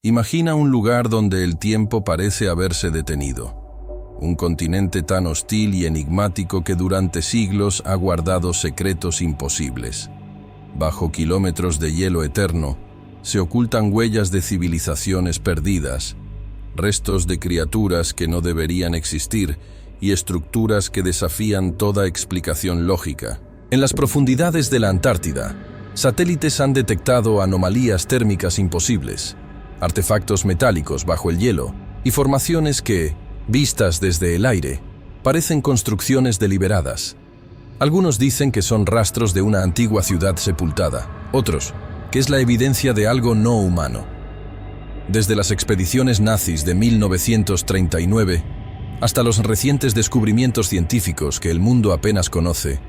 Imagina un lugar donde el tiempo parece haberse detenido. Un continente tan hostil y enigmático que durante siglos ha guardado secretos imposibles. Bajo kilómetros de hielo eterno, se ocultan huellas de civilizaciones perdidas, restos de criaturas que no deberían existir y estructuras que desafían toda explicación lógica. En las profundidades de la Antártida, satélites han detectado anomalías térmicas imposibles, artefactos metálicos bajo el hielo y formaciones que, vistas desde el aire, parecen construcciones deliberadas. Algunos dicen que son rastros de una antigua ciudad sepultada, otros, que es la evidencia de algo no humano. Desde las expediciones nazis de 1939 hasta los recientes descubrimientos científicos que el mundo apenas conoce,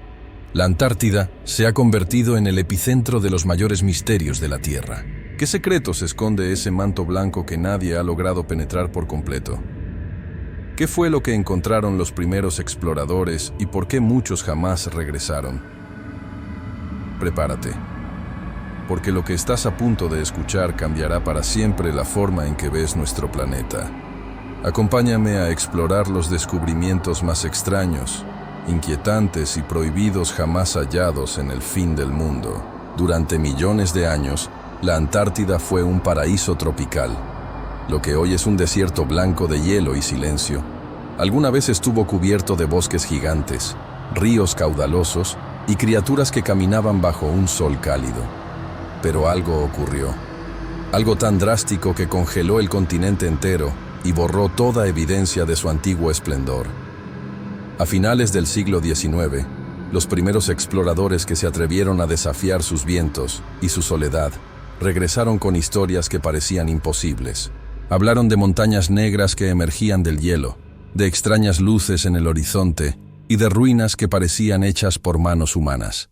la Antártida se ha convertido en el epicentro de los mayores misterios de la Tierra. ¿Qué secretos esconde ese manto blanco que nadie ha logrado penetrar por completo? ¿Qué fue lo que encontraron los primeros exploradores y por qué muchos jamás regresaron? Prepárate, porque lo que estás a punto de escuchar cambiará para siempre la forma en que ves nuestro planeta. Acompáñame a explorar los descubrimientos más extraños, inquietantes y prohibidos jamás hallados en el fin del mundo. Durante millones de años, la Antártida fue un paraíso tropical. Lo que hoy es un desierto blanco de hielo y silencio, alguna vez estuvo cubierto de bosques gigantes, ríos caudalosos y criaturas que caminaban bajo un sol cálido. Pero algo ocurrió. Algo tan drástico que congeló el continente entero y borró toda evidencia de su antiguo esplendor. A finales del siglo XIX, los primeros exploradores que se atrevieron a desafiar sus vientos y su soledad regresaron con historias que parecían imposibles. Hablaron de montañas negras que emergían del hielo, de extrañas luces en el horizonte y de ruinas que parecían hechas por manos humanas.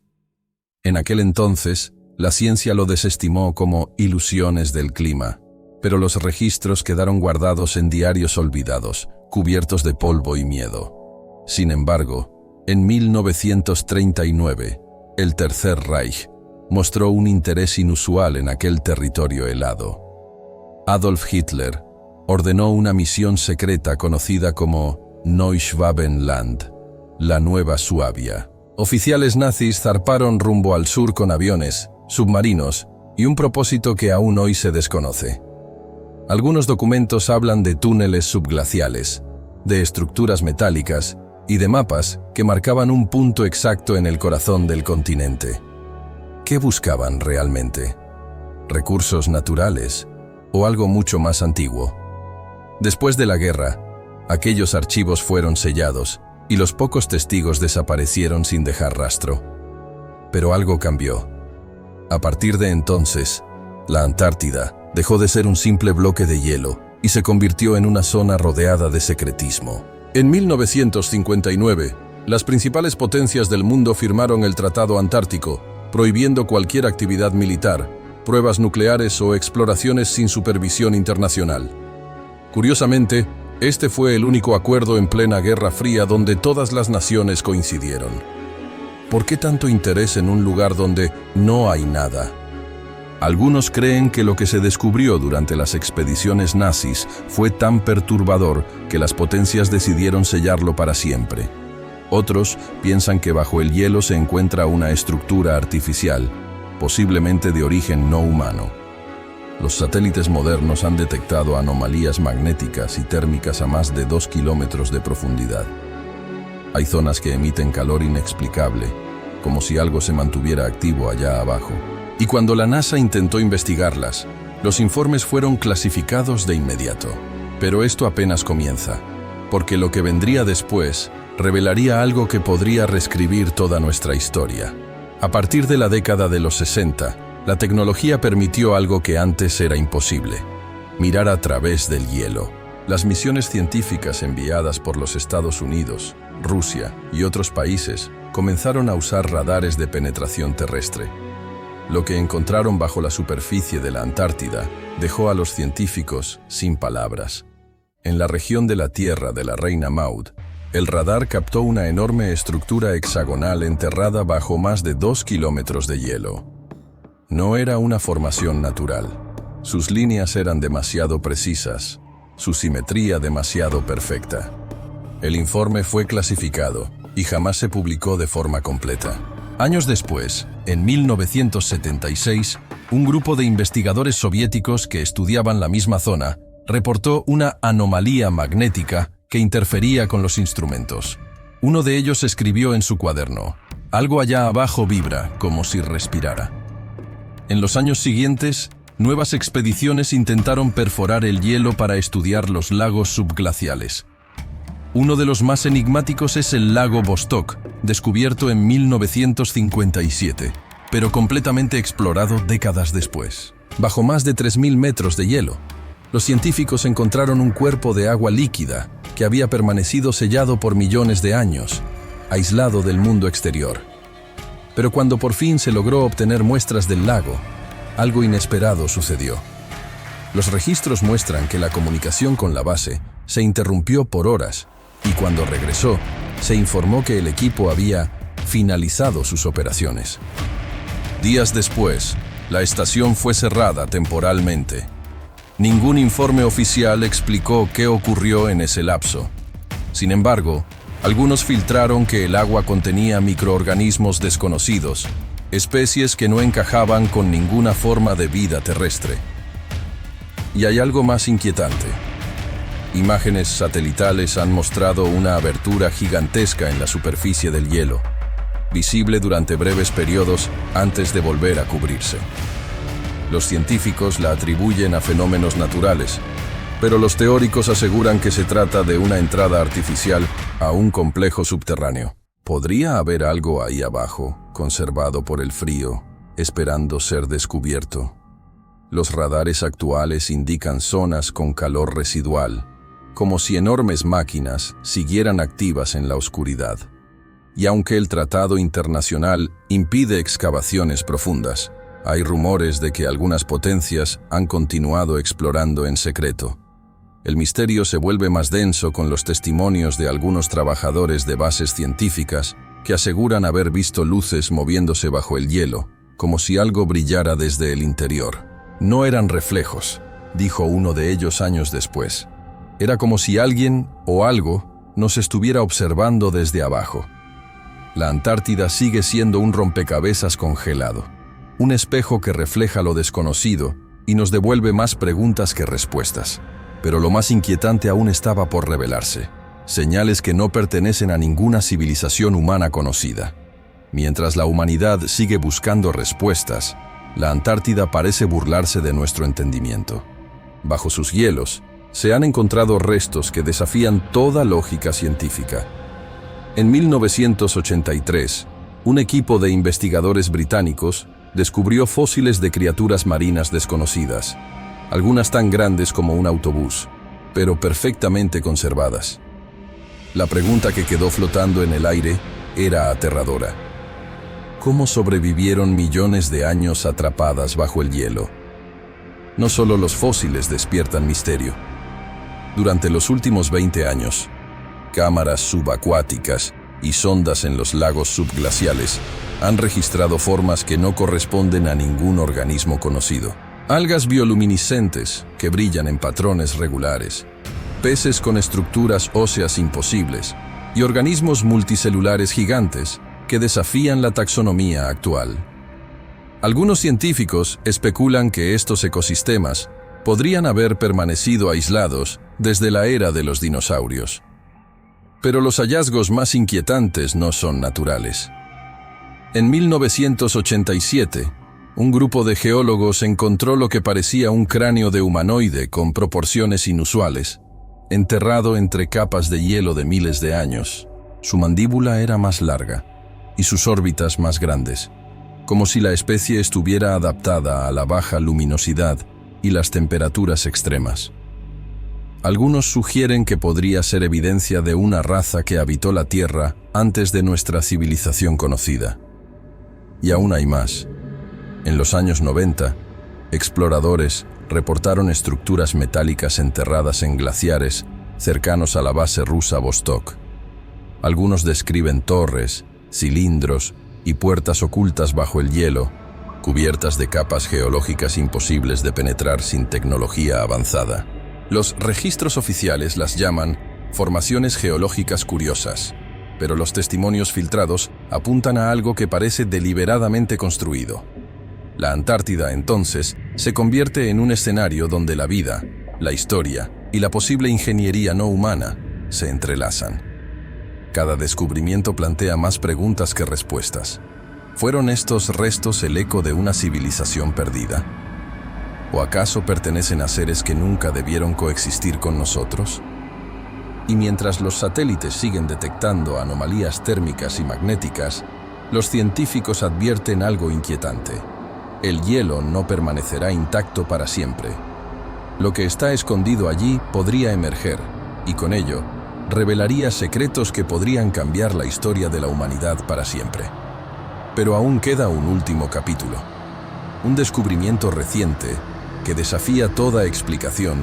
En aquel entonces, la ciencia lo desestimó como ilusiones del clima, pero los registros quedaron guardados en diarios olvidados, cubiertos de polvo y miedo. Sin embargo, en 1939, el Tercer Reich mostró un interés inusual en aquel territorio helado. Adolf Hitler ordenó una misión secreta conocida como Neuschwabenland, la Nueva Suabia. Oficiales nazis zarparon rumbo al sur con aviones, submarinos y un propósito que aún hoy se desconoce. Algunos documentos hablan de túneles subglaciales, de estructuras metálicas y de mapas que marcaban un punto exacto en el corazón del continente. ¿Qué buscaban realmente? ¿Recursos naturales o algo mucho más antiguo? Después de la guerra, aquellos archivos fueron sellados y los pocos testigos desaparecieron sin dejar rastro. Pero algo cambió. A partir de entonces, la Antártida dejó de ser un simple bloque de hielo y se convirtió en una zona rodeada de secretismo. En 1959, las principales potencias del mundo firmaron el Tratado Antártico, prohibiendo cualquier actividad militar, pruebas nucleares o exploraciones sin supervisión internacional. Curiosamente, este fue el único acuerdo en plena Guerra Fría donde todas las naciones coincidieron. ¿Por qué tanto interés en un lugar donde no hay nada? Algunos creen que lo que se descubrió durante las expediciones nazis fue tan perturbador que las potencias decidieron sellarlo para siempre. Otros piensan que bajo el hielo se encuentra una estructura artificial, posiblemente de origen no humano. Los satélites modernos han detectado anomalías magnéticas y térmicas a más de 2 kilómetros de profundidad. Hay zonas que emiten calor inexplicable, como si algo se mantuviera activo allá abajo. Y cuando la NASA intentó investigarlas, los informes fueron clasificados de inmediato. Pero esto apenas comienza, porque lo que vendría después revelaría algo que podría reescribir toda nuestra historia. A partir de la década de los 60, la tecnología permitió algo que antes era imposible: mirar a través del hielo. Las misiones científicas enviadas por los Estados Unidos, Rusia y otros países comenzaron a usar radares de penetración terrestre. Lo que encontraron bajo la superficie de la Antártida dejó a los científicos sin palabras. En la región de la Tierra de la Reina Maud, el radar captó una enorme estructura hexagonal enterrada bajo más de 2 kilómetros de hielo. No era una formación natural. Sus líneas eran demasiado precisas, su simetría demasiado perfecta. El informe fue clasificado y jamás se publicó de forma completa. Años después, en 1976, un grupo de investigadores soviéticos que estudiaban la misma zona reportó una anomalía magnética que interfería con los instrumentos. Uno de ellos escribió en su cuaderno: "Algo allá abajo vibra, como si respirara". En los años siguientes, nuevas expediciones intentaron perforar el hielo para estudiar los lagos subglaciales. Uno de los más enigmáticos es el lago Vostok, descubierto en 1957, pero completamente explorado décadas después. Bajo más de 3.000 metros de hielo, los científicos encontraron un cuerpo de agua líquida que había permanecido sellado por millones de años, aislado del mundo exterior. Pero cuando por fin se logró obtener muestras del lago, algo inesperado sucedió. Los registros muestran que la comunicación con la base se interrumpió por horas y cuando regresó, se informó que el equipo había finalizado sus operaciones. Días después, la estación fue cerrada temporalmente. Ningún informe oficial explicó qué ocurrió en ese lapso. Sin embargo, algunos filtraron que el agua contenía microorganismos desconocidos, especies que no encajaban con ninguna forma de vida terrestre. Y hay algo más inquietante. Imágenes satelitales han mostrado una abertura gigantesca en la superficie del hielo, visible durante breves periodos antes de volver a cubrirse. Los científicos la atribuyen a fenómenos naturales, pero los teóricos aseguran que se trata de una entrada artificial a un complejo subterráneo. ¿Podría haber algo ahí abajo, conservado por el frío, esperando ser descubierto? Los radares actuales indican zonas con calor residual, como si enormes máquinas siguieran activas en la oscuridad. Y aunque el tratado internacional impide excavaciones profundas, hay rumores de que algunas potencias han continuado explorando en secreto. El misterio se vuelve más denso con los testimonios de algunos trabajadores de bases científicas que aseguran haber visto luces moviéndose bajo el hielo, como si algo brillara desde el interior. No eran reflejos, dijo uno de ellos años después. Era como si alguien o algo nos estuviera observando desde abajo. La Antártida sigue siendo un rompecabezas congelado, un espejo que refleja lo desconocido y nos devuelve más preguntas que respuestas. Pero lo más inquietante aún estaba por revelarse: señales que no pertenecen a ninguna civilización humana conocida. Mientras la humanidad sigue buscando respuestas, la Antártida parece burlarse de nuestro entendimiento. Bajo sus hielos, se han encontrado restos que desafían toda lógica científica. En 1983, un equipo de investigadores británicos descubrió fósiles de criaturas marinas desconocidas, algunas tan grandes como un autobús, pero perfectamente conservadas. La pregunta que quedó flotando en el aire era aterradora. ¿Cómo sobrevivieron millones de años atrapadas bajo el hielo? No solo los fósiles despiertan misterio. Durante los últimos 20 años, cámaras subacuáticas y sondas en los lagos subglaciales han registrado formas que no corresponden a ningún organismo conocido. Algas bioluminiscentes que brillan en patrones regulares, peces con estructuras óseas imposibles y organismos multicelulares gigantes que desafían la taxonomía actual. Algunos científicos especulan que estos ecosistemas podrían haber permanecido aislados desde la era de los dinosaurios. Pero los hallazgos más inquietantes no son naturales. En 1987, un grupo de geólogos encontró lo que parecía un cráneo de humanoide con proporciones inusuales, enterrado entre capas de hielo de miles de años. Su mandíbula era más larga y sus órbitas más grandes, como si la especie estuviera adaptada a la baja luminosidad y las temperaturas extremas. Algunos sugieren que podría ser evidencia de una raza que habitó la Tierra antes de nuestra civilización conocida. Y aún hay más. En los años 90, exploradores reportaron estructuras metálicas enterradas en glaciares cercanos a la base rusa Vostok. Algunos describen torres, cilindros y puertas ocultas bajo el hielo, cubiertas de capas geológicas imposibles de penetrar sin tecnología avanzada. Los registros oficiales las llaman formaciones geológicas curiosas, pero los testimonios filtrados apuntan a algo que parece deliberadamente construido. La Antártida, entonces, se convierte en un escenario donde la vida, la historia y la posible ingeniería no humana se entrelazan. Cada descubrimiento plantea más preguntas que respuestas. ¿Fueron estos restos el eco de una civilización perdida? ¿O acaso pertenecen a seres que nunca debieron coexistir con nosotros? Y mientras los satélites siguen detectando anomalías térmicas y magnéticas, los científicos advierten algo inquietante. El hielo no permanecerá intacto para siempre. Lo que está escondido allí podría emerger, y con ello, revelaría secretos que podrían cambiar la historia de la humanidad para siempre. Pero aún queda un último capítulo. Un descubrimiento reciente que desafía toda explicación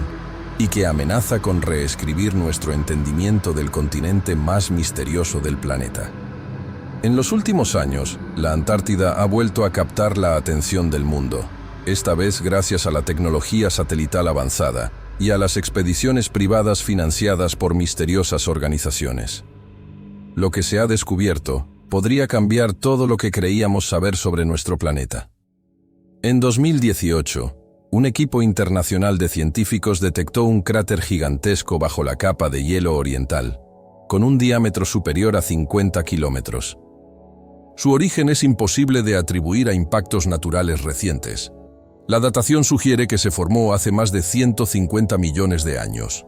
y que amenaza con reescribir nuestro entendimiento del continente más misterioso del planeta. En los últimos años, la Antártida ha vuelto a captar la atención del mundo, esta vez gracias a la tecnología satelital avanzada y a las expediciones privadas financiadas por misteriosas organizaciones. Lo que se ha descubierto podría cambiar todo lo que creíamos saber sobre nuestro planeta. En 2018, un equipo internacional de científicos detectó un cráter gigantesco bajo la capa de hielo oriental, con un diámetro superior a 50 kilómetros. Su origen es imposible de atribuir a impactos naturales recientes. La datación sugiere que se formó hace más de 150 millones de años.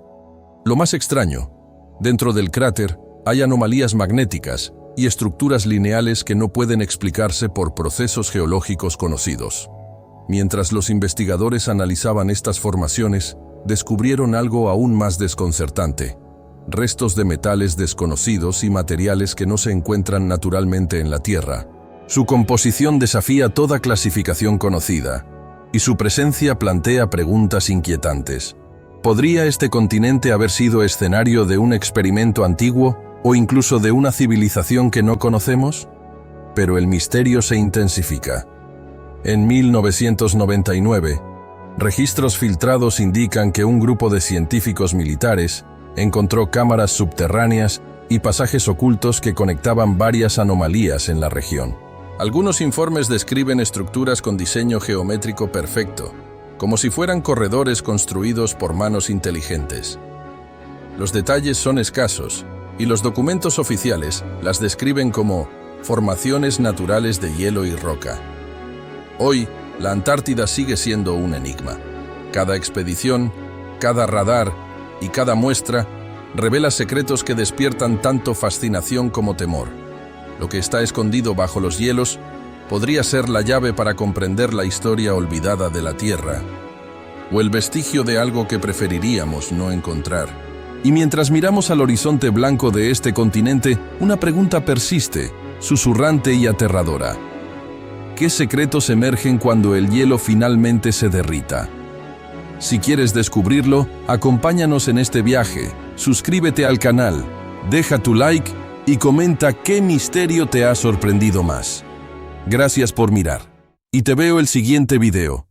Lo más extraño, dentro del cráter hay anomalías magnéticas y estructuras lineales que no pueden explicarse por procesos geológicos conocidos. Mientras los investigadores analizaban estas formaciones, descubrieron algo aún más desconcertante: restos de metales desconocidos y materiales que no se encuentran naturalmente en la Tierra. Su composición desafía toda clasificación conocida, y su presencia plantea preguntas inquietantes. ¿Podría este continente haber sido escenario de un experimento antiguo o incluso de una civilización que no conocemos? Pero el misterio se intensifica. En 1999, registros filtrados indican que un grupo de científicos militares encontró cámaras subterráneas y pasajes ocultos que conectaban varias anomalías en la región. Algunos informes describen estructuras con diseño geométrico perfecto, como si fueran corredores construidos por manos inteligentes. Los detalles son escasos, y los documentos oficiales las describen como formaciones naturales de hielo y roca. Hoy, la Antártida sigue siendo un enigma. Cada expedición, cada radar y cada muestra revela secretos que despiertan tanto fascinación como temor. Lo que está escondido bajo los hielos podría ser la llave para comprender la historia olvidada de la Tierra, o el vestigio de algo que preferiríamos no encontrar. Y mientras miramos al horizonte blanco de este continente, una pregunta persiste, susurrante y aterradora. ¿Qué secretos emergen cuando el hielo finalmente se derrita? Si quieres descubrirlo, acompáñanos en este viaje, suscríbete al canal, deja tu like y comenta qué misterio te ha sorprendido más. Gracias por mirar. Y te veo el siguiente video.